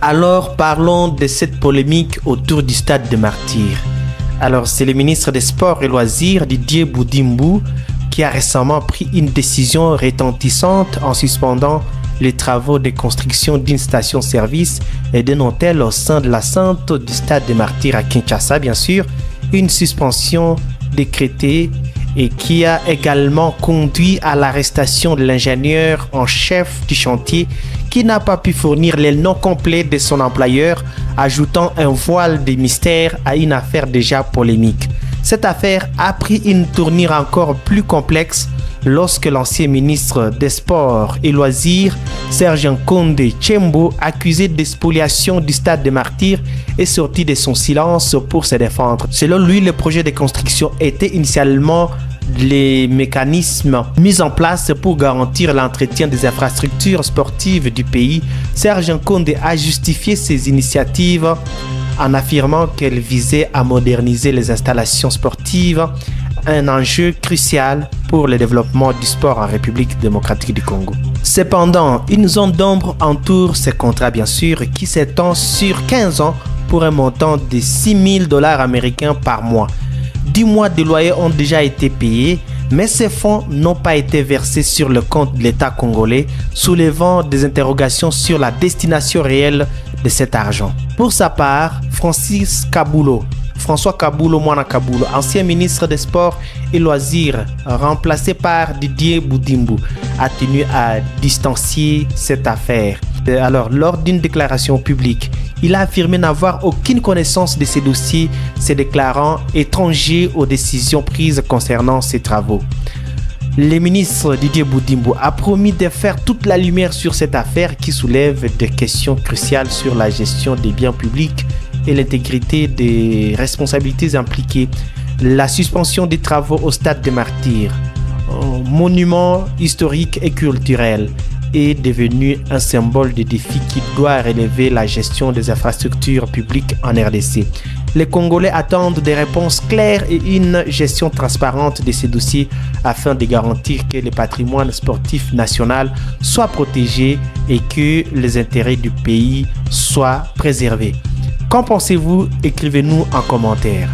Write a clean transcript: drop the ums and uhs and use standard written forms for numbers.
Alors parlons de cette polémique autour du stade des Martyrs. Alors c'est le ministre des Sports et Loisirs Didier Boudimbo qui a récemment pris une décision retentissante en suspendant les travaux de construction d'une station-service et d'un hôtel au sein de l'enceinte du stade des Martyrs à Kinshasa, bien sûr, une suspension décrétée et qui a également conduit à l'arrestation de l'ingénieur en chef du chantier qui n'a pas pu fournir les noms complets de son employeur, ajoutant un voile de mystère à une affaire déjà polémique. Cette affaire a pris une tournure encore plus complexe lorsque l'ancien ministre des Sports et Loisirs, Serge Nkonde Tshembo, accusé de spoliation du stade des Martyrs, est sorti de son silence pour se défendre. Selon lui, le projet de construction était initialement les mécanismes mis en place pour garantir l'entretien des infrastructures sportives du pays. Serge Nkonde a justifié ces initiatives en affirmant qu'elles visaient à moderniser les installations sportives, un enjeu crucial pour le développement du sport en République démocratique du Congo. Cependant, une zone d'ombre entoure ces contrats, bien sûr, qui s'étend sur 15 ans pour un montant de 6 000 $ américains par mois. 10 mois de loyer ont déjà été payés, mais ces fonds n'ont pas été versés sur le compte de l'État congolais, soulevant des interrogations sur la destination réelle de cet argent. Pour sa part, François Kaboulo Mwana Kaboulo, ancien ministre des Sports et Loisirs, remplacé par Didier Boudimbo, a tenu à distancier cette affaire. Alors, lors d'une déclaration publique, il a affirmé n'avoir aucune connaissance de ces dossiers, se déclarant étranger aux décisions prises concernant ces travaux. Le ministre Didier Boudimbo a promis de faire toute la lumière sur cette affaire qui soulève des questions cruciales sur la gestion des biens publics et l'intégrité des responsabilités impliquées. La suspension des travaux au stade des Martyrs, monument historique et culturel, est devenu un symbole de défi qui doit relever la gestion des infrastructures publiques en RDC. Les Congolais attendent des réponses claires et une gestion transparente de ces dossiers afin de garantir que le patrimoine sportif national soit protégé et que les intérêts du pays soient préservés. Qu'en pensez-vous? Écrivez-nous en commentaire.